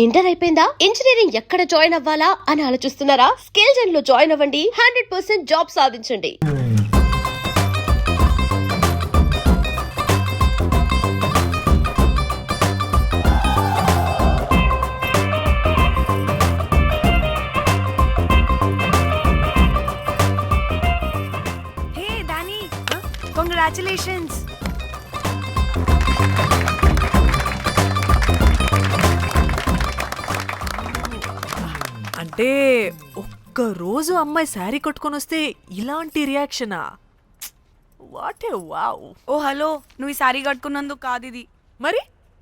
Inter అయిపోయిందా? Engineering ఎక్కడ join అవ్వాలా అని ఆలోచిస్తున్నారా? స్కిల్ జెన్ లో జాయిన్ అవ్వండి, 100% జాబ్ సాధించండి. Hey Danny, congratulations. అంటే ఒక్క రోజు అమ్మాయి శారీ కట్టుకొని వస్తే ఇలాంటి రియాక్షనా? What a wow. Oh hello, నువ్వు ఈ సారీ కట్టుకున్నందుకు కాదు ఇది, మరి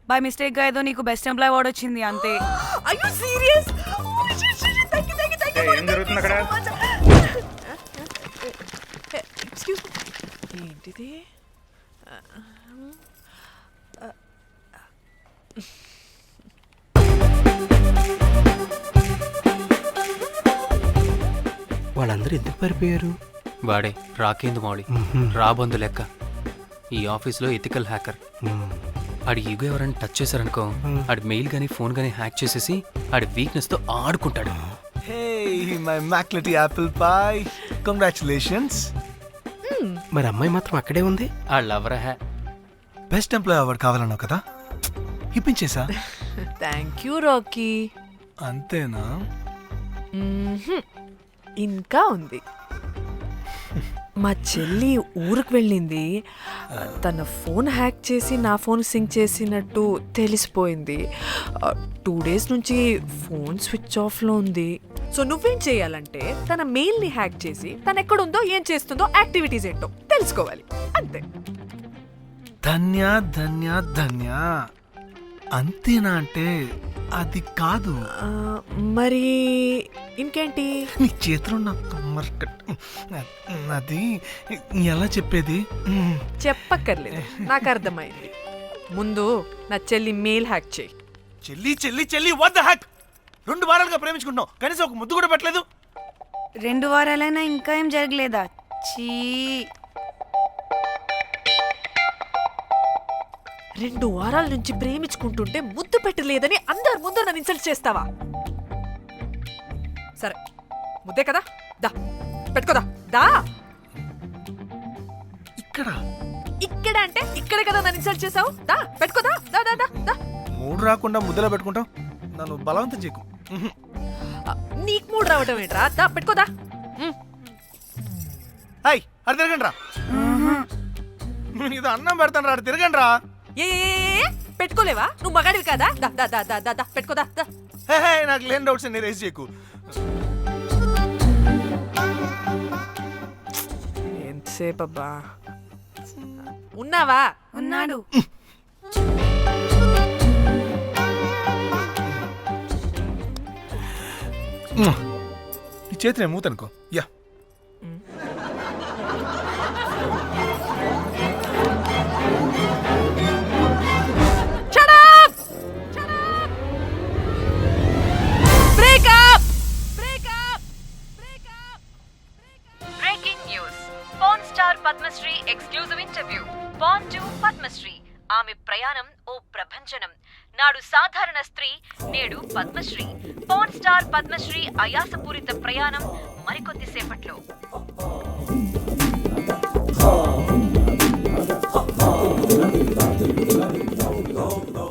బై మిస్టేక్ గా ఏదో నీకు బెస్ట్ ఎంప్లాయ్ అవార్డ్ వచ్చింది అంతే. are you serious? Thank you. ఏం జరుగుతుంది అక్కడ? Excuse me. ఏంటిది? వాళ్ళందరూ ఎందుకు పారిపోయారు? వాడే రాకేందు మౌళి, రాబందు లెక్క. ఈ ఆఫీస్లో ఎథికల్ హ్యాకర్. ఆడి ఈగో ఎవరైనా టచ్ చేశారనుకో, ఆడి మెయిల్ కానీ ఫోన్ కానీ హ్యాక్ చేసేసి ఆడి వీక్నెస్తో ఆడుకుంటాడు. Hey, my McLetty apple pie. Congratulations. మరి అమ్మాయి మాత్రం అక్కడే ఉంది. ఆ లవర్ హ్యా బెస్ట్ ఎంప్లాయ్ అవార్డు కావాలన్నావు కదా, ఇప్పించేసా. Thank you Rocky. అంతేనా? ఇంకా ఉంది. మా చెల్లి ఊరికి వెళ్ళింది. తన ఫోన్ హ్యాక్ చేసి నా ఫోన్ సింక్ చేసినట్టు తెలిసిపోయింది. 2 days నుంచి ఫోన్ స్విచ్ ఆఫ్లో ఉంది. సో నువ్వేం చేయాలంటే తన మెయిల్ని హ్యాక్ చేసి తను ఎక్కడుందో ఏం చేస్తుందో యాక్టివిటీస్ ఏంటో తెలుసుకోవాలి, అంతే. ధన్య ధన్య ధన్య. అంతేనా అంటే అది కాదు. మరి ఇంకేంటి? నీ చేతిలో నాకు అది ఎలా చెప్పేది? చెప్పక్కర్లేదు, నాకు అర్థమైంది. ముందు నా చెల్లి మెయిల్ హ్యాక్ చేయి. చెల్లి చెల్లి చెల్లి, వాట్ ద హ్యాక్? 2 వారాలుగా ప్రేమించుకుంటున్నావు, కనీసం ఒక ముద్దు కూడా పెట్టలేదు. 2 వారాలైనా ఇంకా ఏం జరగలేదా? చీ. 2 వారాల నుంచి ప్రేమించుకుంటుంటే ముద్దు పెట్టలేదని అందరి ముందు నన్ను ఇన్సల్ట్ చేస్తావా? సరే, ముద్దే కదా, దా పెట్టుకోదా. దా. ఇక్కడ ఇక్కడ అంటే ఇక్కడే కదా నన్ను ఇన్సల్ట్ చేసావు. దా పెట్టుకోదా. దా దా దా దా. మూడు రాకుండా ముద్దలో పెట్టుకుంటావు, నన్ను బలవంతం చేయకు. నీకు మూడు రావటం ఏంట్రా? దా పెట్టుకోదా. హాయ్, అది తిరగండి రా. ఇది అన్నం పెడతాను రా, తిరగండి రా. ఏ పెట్టుకోలేవా? నువ్వు మగాడివి కాదా? దా దా దా దా దా దా పెట్టుకోదా. దా. హే, నాకు లేని డౌట్స్ అన్ని రేస్ చేయకు. ఎంతసేపు అబ్బా? ఉన్నావా? ఉన్నాడు. ఈ చేతిని మూతనుకో. Yeah, breaking news. Pan star Padmashri exclusive interview. Pan to Padmashri. ఆమె ప్రయాణం ఓ ప్రభంజనం. నాడు సాధారణ స్త్రీ, నేడు పద్మశ్రీ. పాన్ స్టార్ పద్మశ్రీ అయాసపూరిత ప్రయాణం మరికొద్ది సేపట్లో.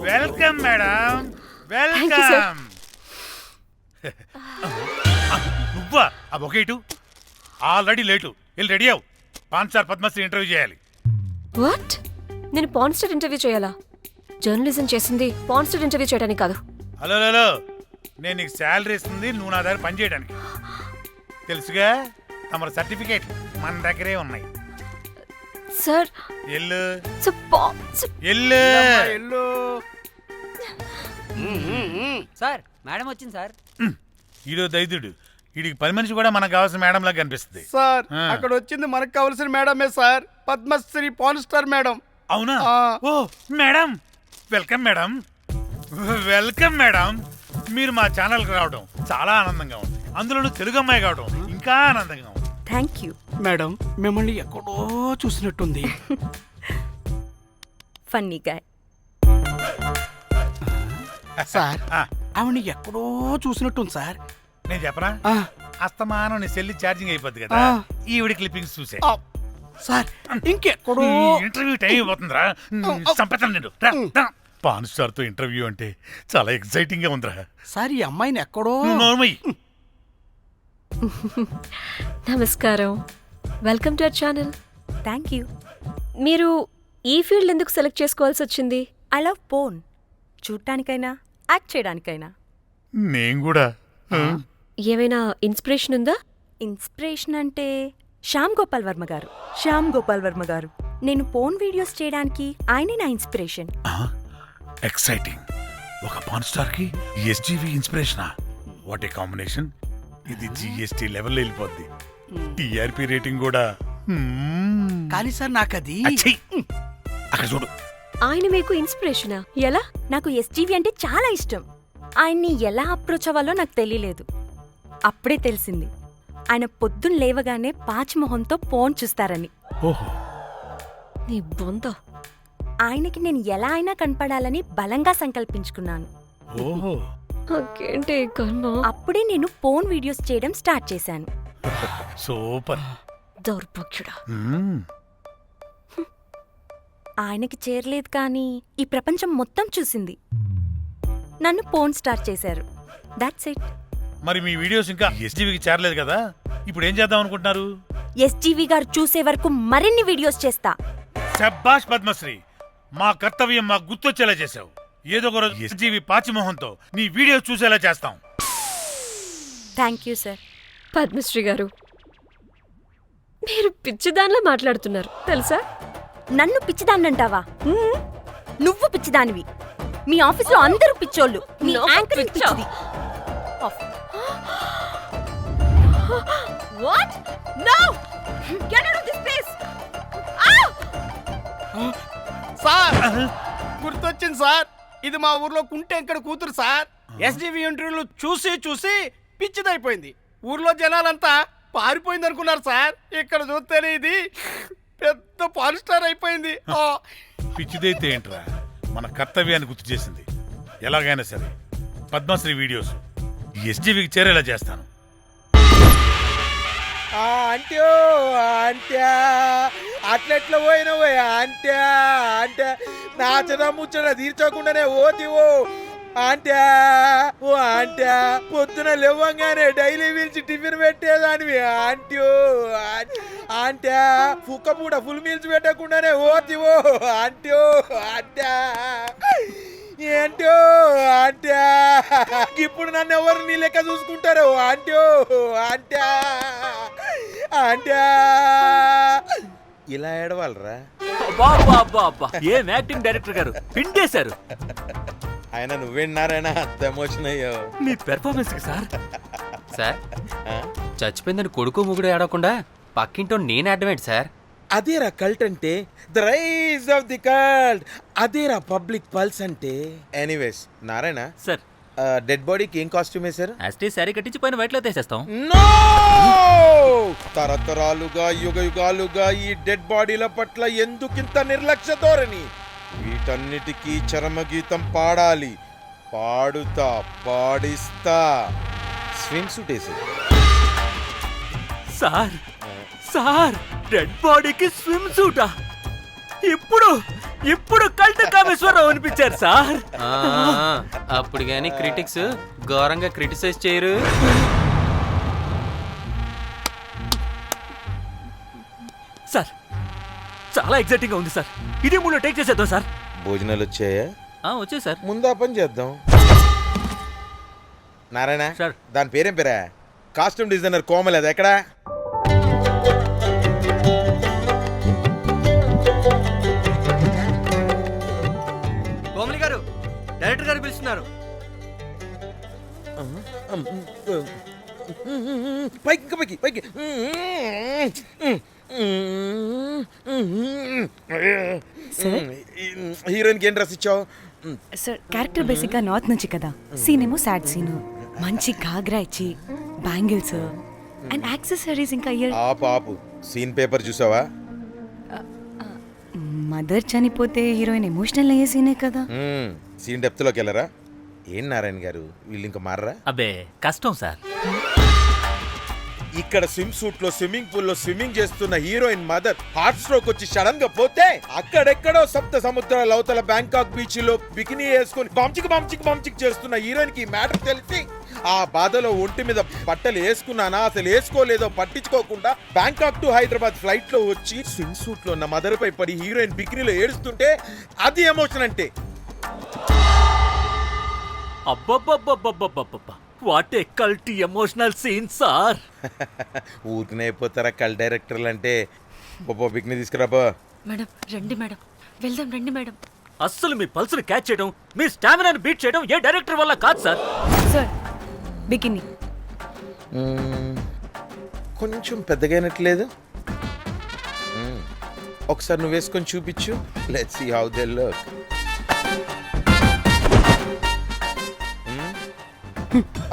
Welcome madam, welcome. నువ్వా? ఆ బొకే ఇటు. ఆల్రెడీ లేటు, వెళ్ళి రెడీ అవు. పాన్ స్టార్ పద్మశ్రీ ఇంటర్వ్యూ చేయాలి. వాట్? నేను పాన్ స్టార్ ఇంటర్వ్యూ చేయాలా? జర్నలిజం చేసింది పాన్ స్టార్ ఇంటర్వ్యూ చేయడానికి కాదు. హలో హలో, నేను నీకు శాలరీ ఇస్తుంది నువ్వు నా దగ్గర పని చేయడానికి. తెలుసుగా, తమ సర్టిఫికేట్ మన దగ్గరే ఉన్నాయి. సార్ ఎల్లు ఎల్లు. ఎల్లు. సార్ మేడం వచ్చింది సార్. ఈడో దైదుడు, వీడికి 10 మనిషి కూడా మనకు కావాల్సిన మేడం లాగా కనిపిస్తుంది. సార్ అక్కడ వచ్చింది మనకు కావాల్సిన మేడమే sir, Padmashri pan star madam. అవునా? Oh madam, welcome madam, welcome madam. మీరు మా ఛానల్కి రావడం చాలా ఆనందంగా ఉంది. అందులోనూ తెలుగు అమ్మాయి కావడం ఇంకా ఆనందంగా ఉంది. థ్యాంక్ యూ మేడం, మిమ్మల్ని ఎక్కడో చూసినట్టుంది. Funny guy. సార్ ఆవిడ ఎక్కడో చూసినట్టుంది సార్. నేను చెప్పనా, ఆ, అస్తమానం నీ సెల్లి ఛార్జింగ్ అయిపోద్ది కదా, ఆ. ఈవిడ క్లిప్పింగ్స్ చూసే. ఆ, సార్ ఇంకెక్కడో ఇంటర్వ్యూ టైం అయిపోతుందిరా, చంపేతాను నేను. రా, రా. పాన్ స్టార్ తో ఇంటర్వ్యూ అంటే చాలా ఎక్సైటింగ్ గా ఉందిరా. సార్ ఈ అమ్మాయిని ఎక్కడో నోర్మయ్యి. నమస్కారం, welcome to our channel. Thank you. మీరు ఈ ఫీల్డ్ ఎందుకు సెలెక్ట్ చేసుకోవాల్సి వచ్చింది? I love porn. చూడటానికైనా యాక్ట్ చేయడానికైనా. నేను కూడా. ఏమైనా ఇన్స్పిరేషన్ ఉందా? ఇన్స్పిరేషన్ అంటే శ్యామ్ గోపాల్ వర్మ గారు. నేను పోన్ వీడియోస్ చేయడానికి ఆయనే నా ఇన్స్పిరేషన్. ఎక్సైటింగ్. ఒక పాన్ స్టార్ కి ఎస్జీవి ఇన్స్పిరేషనా? What a combination. ఇది జిఎస్టీ లెవెల్ వెళ్ళిపోద్ది. టిఆర్పి రేటింగ్ కూడా. కానీ సార్ నాకు అది అచ్చయ్. అక్కడ చూడు. ఆయన మీకు ఇన్స్పిరేషనా? ఎలా? నాకు ఎస్జీవి అంటే చాలా ఇష్టం. ఆయన్ని ఎలా అప్రోచ్ అవ్వాలో నాకు తెలియలేదు. అప్పుడే తెలిసింది ఆయన పొద్దున్న లేవగానే పాచిమొహంతో పోన్ చూస్తారని. ఓహో. నీ బొంద. ఆయనకి నేను ఎలా అయినా కనపడాలని బలంగా సంకల్పించుకున్నాను. ఓహో. నాకేంటి ఈ కర్మ? అప్పుడే నేను పోన్ వీడియోస్ చేయడం స్టార్ట్ చేశాను. సూపర్. దౌర్భాగ్యుడా. ఆయనకి చేరలేదు కానీ ఈ ప్రపంచం మొత్తం చూసింది. నన్ను పోన్ స్టార్ చేశారు. That's it. మరి మీ వీడియోస్ ఇంకా ఎస్జీవికి చేరలేదు కదా, ఇప్పుడు ఏం చేద్దాం అనుకుంటున్నారు? ఎస్జీవి గారు చూసే వరకు మరిన్ని వీడియోస్ చేస్తా. శబ్బాష్ పద్మశ్రీ, మా కర్తవ్యం మాకు గుర్తొచ్చేలా చేసావు. ఏదో ఒక రోజు ఎస్జీవి పాచిమోహంతో నీ వీడియో చూసేలా చేస్తాం. Thank you sir. పద్మశ్రీ గారు, మీరు పిచ్చిదానిలా మాట్లాడుతున్నారు తెలుసా? నన్ను పిచ్చిదాన్నంటావా? నువ్వు పిచ్చిదానివి. మీ ఆఫీస్లో అందరూ పిచ్చోళ్ళు. మీ నాకు యాంకరింగ్ పిచ్చా? పిచ్చిది. What? No! Get out of this place! Sir గుర్తొచ్చింది సార్. ఇది మా ఊర్లో కుంటెంకడ కూతురు సార్. ఎస్జీవి ఇంటర్వ్యూలు చూసి చూసి పిచ్చిదైపోయింది. ఊర్లో జనాలంతా పారిపోయింది అనుకున్నారు సార్. ఇక్కడ చూస్తేనే ఇది పెద్ద పాన్ స్టార్ అయిపోయింది. పిచ్చిదైతే ఏంట్రా, మన కర్తవ్యాన్ని గుర్తు చేసింది. ఎలాగైనా సరే పద్మశ్రీ వీడియోస్ ఎస్జీవికి చేరేలా చేస్తాను. అంట్యో అంట్యా అట్లెట్లా పోయినవో అంట్యా అంటే నాచన ముచ్చట తీర్చకుండానే ఓతివో అంట్యా. ఓ అంట్యా పొద్దున లేవంగానే డైలీ పిలిచి టిఫిన్ పెట్టేదానివి అంట్యో అంట్యా. కుక్క పూట ఫుల్ మీల్స్ పెట్టకుండానే ఓతివో అంట్యో అంట్యా. ఏంటో అంట్యా ఇప్పుడు నన్ను ఎవరు నీ లెక్క చూసుకుంటారు అంట్యో అంట్యా అంట్యా. ఇలా ఏడవాలరా? ఏం యాక్టింగ్ డైరెక్టర్ గారు పిండేశారు. ఆయన నువ్వేనారాయణ అంత ఎమోషన్ అయ్యో. మీ పెర్ఫార్మెన్స్ సార్. సార్, చచ్చిపోయిందని కొడుకు ముగుడు ఏడవకుండా పక్కింటో నేను అడ్డమేంటి సార్? అదేరా కల్ట్ అంటే, the rise of the cult. అదేరా పబ్లిక్ పల్స్ అంటే. ఎనీవేస్ నారాయణ సార్, డెడ్ బాడీకి ఏం కాస్ట్యూమ్ వేశారు? యాస్టీ శారీ కట్టించి పైన వైట్లో తీసేస్తాం. నో! తరతరాలుగా యుగ యుగాలుగా ఈ డెడ్ బాడీల పట్ల ఎందుకింత నిర్లక్ష్య ధోరణి? వీటన్నిటికీ చరమగీతం పాడాలి. పాడుతా, పాడిస్తా. స్విమ్ సూట్ వేసి. సార్ సార్, డెడ్ బాడీకి స్విమ్ సూటా? ఇప్పుడు కల్ట్ కామేశ్వరరావు అనిపించారు సార్. అప్పుడు గాని క్రిటిక్స్ ఘోరంగా క్రిటిసైజ్ చేయరు. సార్, చాలా ఎక్సైటింగ్ గా ఉంది సార్. ఇదే మూడు టేక్ చేసేద్దాం సార్. భోజనాలు వచ్చాయా? వచ్చాయి సార్. ముందు ఆ పని చేద్దాం. నారాయణ సార్. దాని పేరేం పేరా? Costume designer Komal. అది ఎక్కడా? కోమలి గారు, డైరెక్టర్ గారు పిలుస్తున్నారు. పైకి ఇంకా పైకి పైకి. హీరోయిన్కి ఏం డ్రెస్ ఇచ్చావు? సార్, క్యారెక్టర్ బేసిక్గా నార్త్ నుంచి కదా. సీన్ ఏమో సాడ్ సీన్. మంచి ఘాగ్రా ఇచ్చి బ్యాంగిల్స్ అండ్ యాక్సెసరీస్ ఇంకా ఇయర్. ఆపు సీన్ పేపర్ చూసావా? మదర్ చనిపోతే హీరోయిన్ ఎమోషనల్ అయ్యే సీనే కదా. సీన్ డెప్త్లోకి వెళ్ళరా? ఏం నారాయణ గారు వీళ్ళు ఇంకా మారరా? అబ్బే కష్టం సార్. ఇక్కడ స్విమ్ సూట్ లో స్విమ్మింగ్ పూల్ లో స్విమ్మింగ్ చేస్తున్న హీరోయిన్ మదర్ హార్ట్ స్ట్రోక్ వచ్చి సడన్ గా పోతే అక్కడెక్కడో సప్త సముద్రాల అవతల బ్యాంకాక్ బీచ్ లో బికినీ వేసుకుని బంచిక్ చేస్తున్న హీరోయిన్ కి మ్యాటర్ తెలిసి ఆ బాధలో ఒంటి మీద బట్టలు వేసుకున్నానా అసలు వేసుకోలేదో పట్టించుకోకుండా బ్యాంకాక్ టు హైదరాబాద్ ఫ్లైట్ లో వచ్చి స్విమ్ సూట్ లో ఉన్న మదర్ పై పడి హీరోయిన్ బికినీలో ఏడుస్తుంటే అది ఎమోషన్ అంటే. అబ్బబ్బబ్బబ్బబ్బబ్బబ్బా వాట్ ఏ కల్టీ ఎమోషనల్ సీన్ సార్. ఊరికనే అయిపోతారా కల్ డైరెక్టర్లు అంటే. బొబ్బో బికినీ తీసుకురాబో. మేడం రండి మేడం, వెళ్దాం రండి మేడం. అస్సలు మీ పల్స్ని క్యాచ్ చేయడం, మీ స్టామినాని బీట్ చేయడం ఏ డైరెక్టర్ వల్ల కాదు సార్. సార్ బికినీ కొంచెం పెద్దగైనట్లేదు. ఒకసారి నువ్వు వేసుకొని చూపించు. Let's see how they look.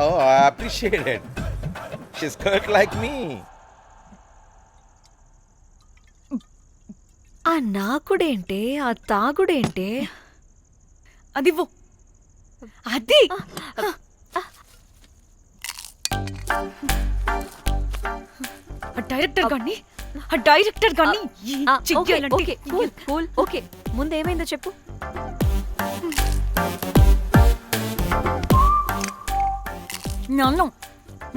Oh, I appreciate it. She's cut like me. ఆ నాకుడేంటే, ఆ తాగుడేంటే? అది అది డైరెక్టర్ గాని ఓకే ముందేమైందో చెప్పు.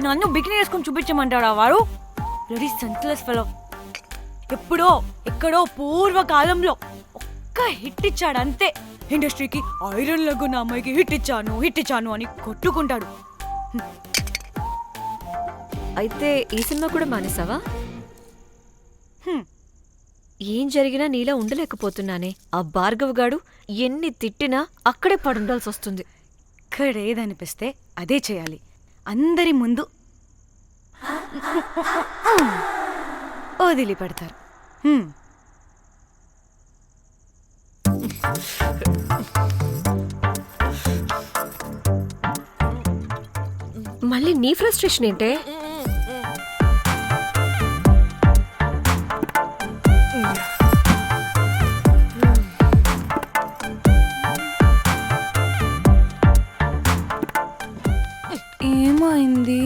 నన్ను బికినీ వేసుకొని చూపించమంటాడా వాడు? Ready senseless fellow. ఎక్కడో పూర్వకాలంలో ఒక్క హిట్ ఇచ్చాడు అంతే. ఇండస్ట్రీకి ఐరన్ లెగ్ అమ్మాయికి హిట్ ఇచ్చాను అని కొట్టుకుంటాడు. అయితే ఈ సినిమా కూడా మానేసావా? ఏం జరిగినా నీలా ఉండలేకపోతున్నానే. ఆ భార్గవ్ గాడు ఎన్ని తిట్టినా అక్కడే పడుండాల్సి వస్తుంది. ఇక్కడ ఏదనిపిస్తే అదే చేయాలి. అందరి ముందు వదిలిపెడతారు. మళ్ళీ నీ ఫ్రస్ట్రేషన్ ఏంటే? ఏమైంది?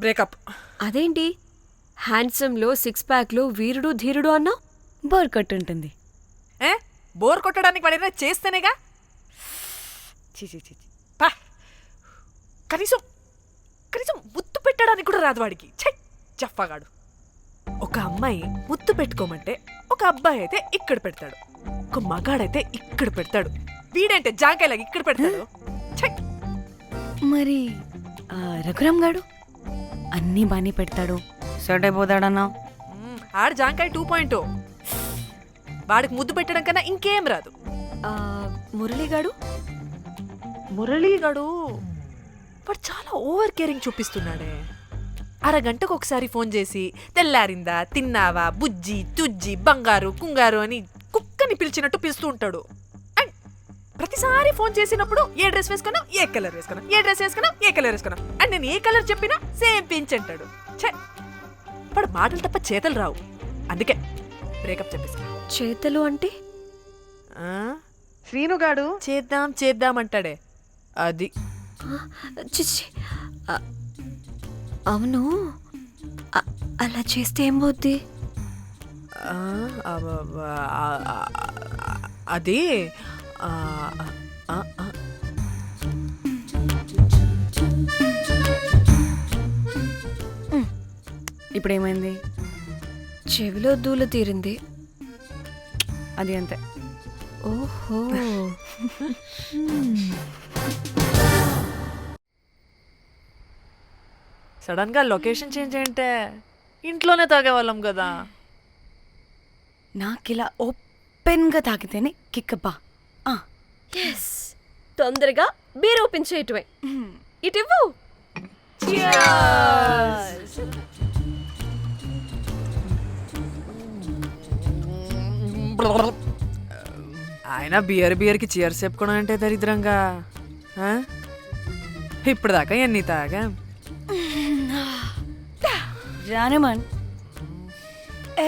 బ్రేకప్. అదేంటి హ్యాండ్సమ్ లో సిక్స్ ప్యాక్ లో వీరుడు ధీరుడు అన్నా? బోర్ కట్టుంటుంది. బోర్ కొట్టడానికి వాడైనా చేస్తేనేగా. పా, కనీసం ముద్దు పెట్టడానికి కూడా రాదు వాడికి. చెప్పగాడు. ఒక అమ్మాయి ముద్దు పెట్టుకోమంటే ఒక అబ్బాయి అయితే ఇక్కడ పెడతాడు, ఒక మగాడైతే ఇక్కడ పెడతాడు. వీడంటే జాంకాయలాగా ఇక్కడ పెడతాడు. మరి రఘురామ్ గాడు అన్నీ బానే పెడతాడు, సెట్ అయిపోతాడన్నా. ఆడు జాంకాయ 2.0. వాడికి ముద్దు పెట్టడం కన్నా ఇంకేం రాదు. మురళీగాడు వాడు చాలా ఓవర్ కేరింగ్ చూపిస్తున్నాడే. అరగంటకు ఒకసారి ఫోన్ చేసి తెల్లారిందా, తిన్నావా, బుజ్జి, తుజ్జి, బంగారు, కుంగారు అని కుక్కని పిలిచినట్టు పిలుస్తూ ఉంటాడు. అండ్ ప్రతిసారి ఫోన్ చేసినప్పుడు ఏ డ్రెస్ వేసుకున్నా, ఏ కలర్ వేసుకున్నా, ఏ డ్రెస్ వేసుకున్నా, ఏ కలర్ వేసుకున్నా, అండ్ నేను ఏ కలర్ చెప్పినా సేమ్ పించ్ అంటాడు. వాడు మాటలు తప్ప చేతలు రావు. అందుకే బ్రేకప్ చెప్పేసి. చేతలు అంటే శ్రీనుగాడు చేద్దాం అంటాడే అది. చిచ్చి, అవును అలా చేస్తే ఏం పోద్ది? అది ఇప్పుడేమైంది? చెవిలో దూల తీరింది. అది అంతే. ఓహో. సడన్ గా లొకేషన్ చేంజ్ అంటే ఇంట్లోనే తాగేవాళ్ళం కదా. నాకిలా ఓపెన్గా తాగితేనే కిక్కబ్బా. తొందరగా బీర్ ఓపెన్ చేయటమే. ఇటివ్వు. ఆయన బియర్కి చీర్స్ చెప్పుకోవడం అంటే దరిద్రంగా. ఇప్పుడు దాకా ఎన్ని తాగా జానమన్,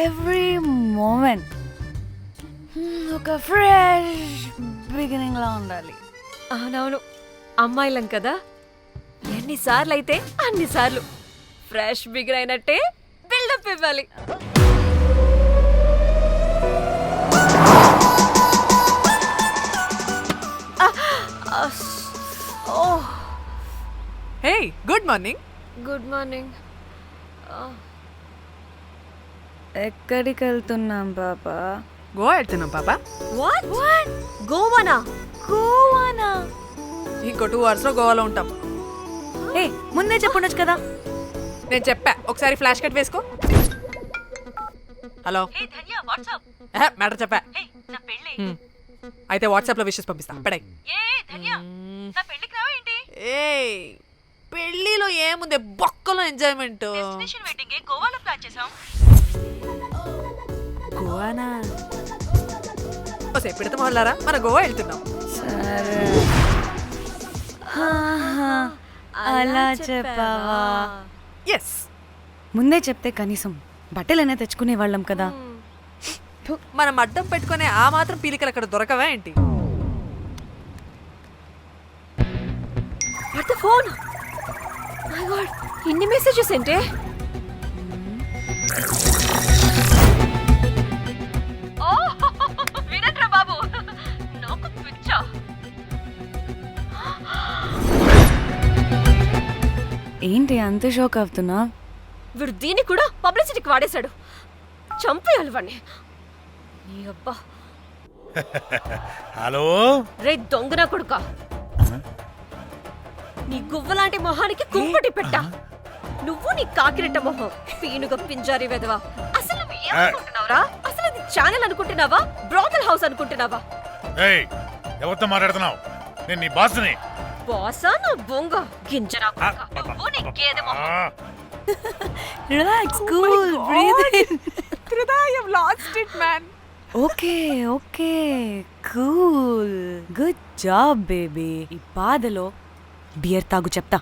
ఎవ్రీ మూమెంట్ ఒక ఫ్రెష్ బిగినింగ్ లా ఉండాలి. అవునవును, అమ్మాయిలం కదా, ఎన్నిసార్లు అయితే అన్నిసార్లు ఫ్రెష్ బిగిన్ అయినట్టే బిల్డప్ ఇవ్వాలి. హే, గుడ్ మార్నింగ్. Good morning. ఎక్కడికి వెళ్తున్నాం పాపా? గోవా వెళ్తున్నాం పాపా. వాట్? గోవానా? గోవానా? ఇంకో 2 hours లో గోవాలో ఉంటాం. ఏ ముందే చెప్పుండొచ్చు కదా. నేను చెప్పా, ఒకసారి ఫ్లాష్ కట్ వేసుకో. హలో, హే ధన్య వాట్సాప్. మ్యాటర్ చెప్పా. హే నా పెళ్ళి. అయితే వాట్సాప్ లో విషెస్ పంపిస్తా. పడాయి. ఏ ధన్య నా పెళ్ళికి రావా ఏంటి? ఏ పెళ్ళిలో ఏముంది, బొక్కలో ఎంజాయ్మెంట్. డెస్టినేషన్ వెడ్డింగ్ గోవాలో ప్లాన్ చేసాం. గోవానా? ఓసే పిడత మొహల్లారా, మన గోవా వెళ్తున్నాం. సరే అలా చెప్పావా? ఎస్, ముందే చెప్తే కనీసం బట్టలైనా తెచ్చుకునే వాళ్ళం కదా. మనం అడ్డం పెట్టుకునే ఆ మాత్రం పీలికలు అక్కడ దొరకవా ఏంటి? What the phone? My God, ఇన్ని మెసేజెస్ ఏంటే? ఓ వినట్రా బాబు, నాకు పిచ్చా. ఏంటి అంత షోక్ అవుతున్నా? వీడు దీన్ని కూడా పబ్లిసిటీకి వాడేశాడు. చంపేయాలి వాడిని. నీ అబ్బా. హలో రే దొంగన కొడుక, నీ గువ్వలాంటి మొహానికి కుంపటి పెట్టా. నువ్వు నీ కాకిరెట్ట మొహం, పీనుగ పింజారి వెదవా. అసలు నువ్వు ఏమనుకుంటున్నావురా? అసలు ఇది ఛానల్ అనుకుంటున్నావా, బ్రోకల్ హౌస్ అనుకుంటున్నావా? ఏయ్, ఎవరితో మాట్లాడుతున్నావు? నేను నీ బాస్ని. బాసా నా బొంగ గింజరా కొడుక. నువ్వు నీ గేదె మొహం. Relax, cool, breathe in. I have lost it, man. Okay okay, cool, good job baby. ఈ బాధలో బియర్ తాగు చెప్తా.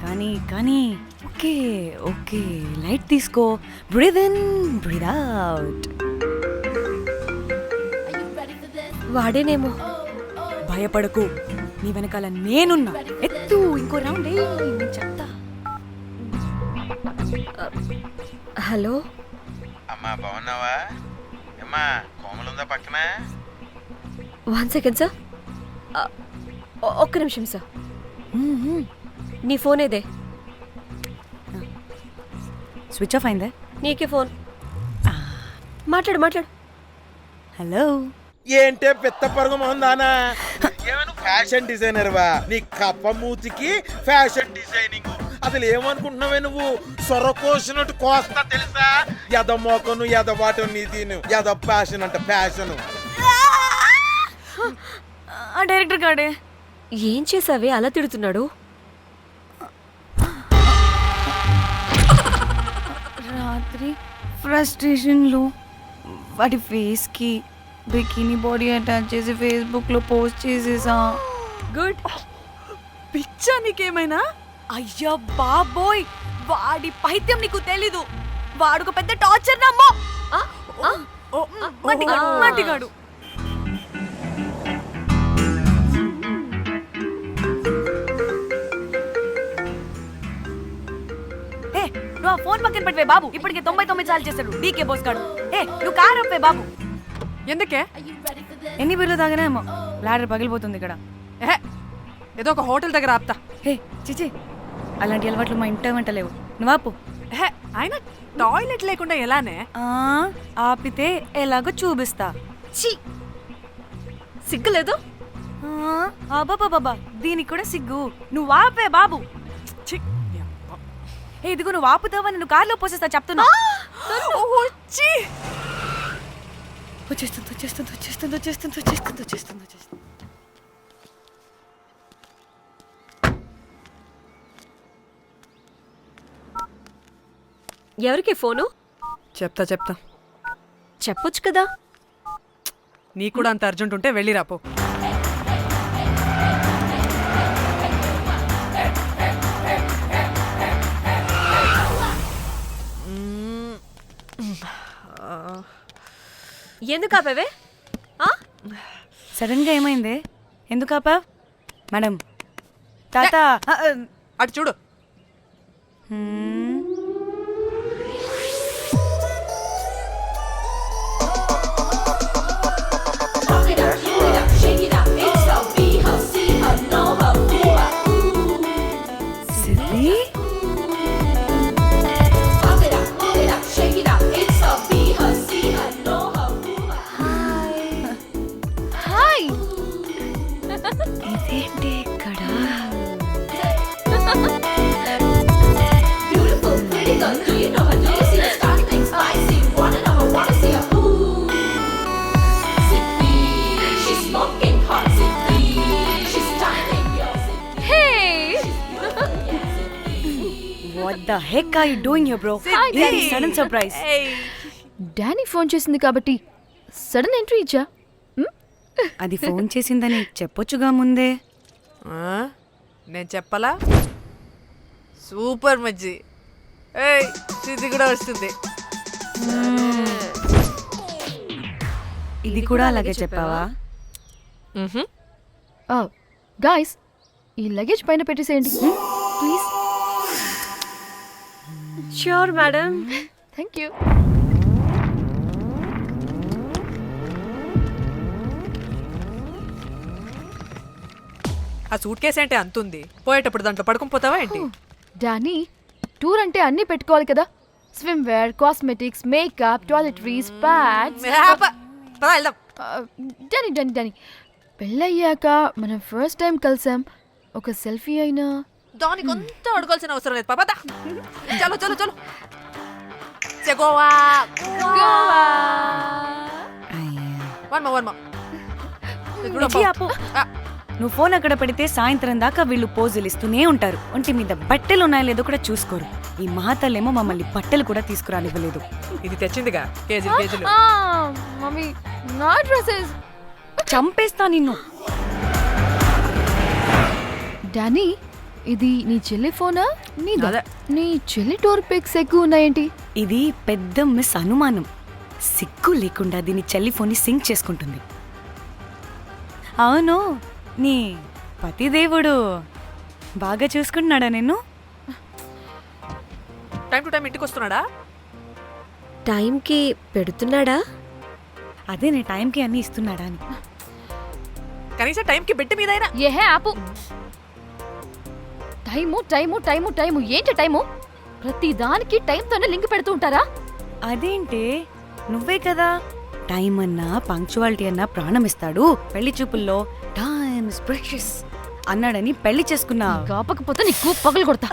కానీ కానీ ఓకే ఓకే, లైట్ తీసుకో. Breathe in, breathe out. వాడేనేమో. భయపడకు, నీ వెనకాల నేనున్నా. ఎత్తు, ఇంకో రౌండ్ నేను చెప్తా. హలో అమ్మా, బాగున్నావా? అమ్మా, కోమలుందా పక్కన? 1 second సార్. ఒక్క నిమిషం సార్. నీ ఫోన్ ఏదే? స్విచ్ ఆఫ్ అయిందే. నీకే ఫోన్. మాట్లాడు మాట్లాడు. హలో. ఏంటే పెద్ద పరుగు మొహందానా? ఏమను ఫ్యాషన్ డిజైనర్ వా? నీ కప్ప మూతికి ఫ్యాషన్ డిజైనింగ్. అసలు ఏమనుకుంటున్నావే నువ్వు? సొర కోసినట్టు కోస్తా తెలుసా? ఎద మోకను, ఎద వాటను, నీ తీను, ఎద ఫ్యాషన్ అంట ఫ్యాషన్. డైరెక్టర్ గాడే ఏం చేసావే అలా తిడుతున్నాడు? రాత్రి ఫ్రస్ట్రేషన్లో వాడి ఫేస్కి బికినీ బాడీ అటాచ్ చేసి ఫేస్బుక్లో పోస్ట్ చేసేసా. గుడ్. పిచ్చా నీకేమైనా? అయ్యా బాబోయ్, వాడి పైత్యం నీకు తెలీదు. వాడుకు పెద్ద టార్చర్ నమ్మో. మట్టిగాడు. నువ్వు ఆ ఫోన్ పక్కన పెట్టవే బాబు. ఇప్పటికే 99 సార్లు చేశాడు డీకే బోస్ గాడు. నువ్వు కారు అప్పే బాబు. ఎందుకే? ఎన్ని బిర్లు తాగినామో లాడర్ పగిలిపోతుంది ఇక్కడ. ఏదో ఒక హోటల్ దగ్గర ఆపుతా. చిచి, అలాంటి అలవాట్లు మా ఇంట వెంట లేవు. నువ్వు ఆపు. ఆయన టాయిలెట్ లేకుండా ఎలానే? ఆపితే ఎలాగో చూపిస్తా. ఛీ, సిగ్గులేదు? బాబా, దీనికి కూడా సిగ్గు. నువ్వు ఆపే బాబు. ఇదిగో నువ్వు ఆపుతావా, నేను కార్లో పోసేస్తా చెప్తున్నా. వచ్చేస్తుంది. ఎవరికి ఫోను? చెప్తా చెప్పొచ్చు కదా. నీ కూడా అంత అర్జెంట్ ఉంటే వెళ్ళి రాపో. ఎందుకు ఆపేవే? ఆ? సడన్గా ఏమైంది? ఎందుకు ఆపా? మేడం తాత అటు చూడు. సిద్ధి హాయ్. ఇదేంటి ఇక్కడ? What the heck are you doing here, bro? ఏంటి సడన్ సర్ప్రైజ్? డానీ ఫోన్ చేసింది కాబట్టి సడన్ ఎంట్రీ ఇచ్చా. అది ఫోన్ చేసిందని చెప్పొచ్చుగా ముందే. నేను చెప్పలా? సూపర్ మజ్జి. ఏయ్ ఇది కూడా వస్తుంది. ఇది కూడా అలాగే చెప్పావా? గాయ్స్, ఈ లగేజ్ పైన పెట్టేసేయండి please. Sure madam. Thank you. ఆ సూట్ కేసు అంటే అంతుంది. పోయేటప్పుడు దాంట్లో పడుకుని పోతావా ఏంటి? డానీ, టూర్ అంటే అన్నీ పెట్టుకోవాలి కదా. Swimwear, cosmetics, makeup, toiletries, pads. పద వెళ్దాం. డానీ డానీ డానీ, పెళ్ళయ్యాక మనం ఫస్ట్ టైం కలిసాం. ఒక సెల్ఫీ అయినా. దానికి అంతా అడగాల్సిన అవసరం లేదు పాపా. చలో చలో చలో. గోవా వర్మ. మిర్చి ఆపు. నువ్వు ఫోన్ అక్కడ పెడితే సాయంత్రం దాకా వీళ్ళు పోజులు ఇస్తూనే ఉంటారు. ఒంటి మీద బట్టలు ఉన్నాయో లేదో కూడా చూసుకోరు. ఈ మహాతల్లేమో మమ్మల్ని బట్టలు కూడా తీసుకురానివ్వలేదు. ఇది తెచ్చిందిగా కేజీలు. మమ్మీ, నా డ్రెస్సెస్. చంపేస్తా నిన్ను. డానీ, ఇది నీ చెల్లి ఫోనా నీదా? అదే. నీ చెల్లి టూర్ పిక్స్ ఎక్కువ ఉన్నాయేంటి? ఇది పెద్ద మిస్ అనుమానం. సిగ్గు లేకుండా దీని చెల్లి ఫోన్ని సింక్ చేసుకుంటుంది. అవును, నీ పతిదేవుడు బాగా చూసుకుంటున్నాడా నిన్ను? టైం టు టైం ఇంటికి వస్తున్నాడా? టైంకి పెడుతున్నాడా? అదే నీ టైంకి అన్నీ ఇస్తున్నాడా అని. కనీసం టైంకి బెట్టి మీద అయినా. ఏహే ఆపు. టైము టైము టైము టైము ఏంటి టైము? ప్రతి దానికి టైంతోనే లింక్ పెడుతూ ఉంటారా? అదేంటి, నువ్వే కదా టైం అన్నా పంక్చువాలిటీ అన్నా ప్రాణం ఇస్తాడు, పెళ్లి చూపుల్లో టైమ్ ఇస్ ప్రెషియస్ అన్నాడని పెళ్లి చేసుకున్నా. కాపకపోతే నీకు పగలు కొడతా.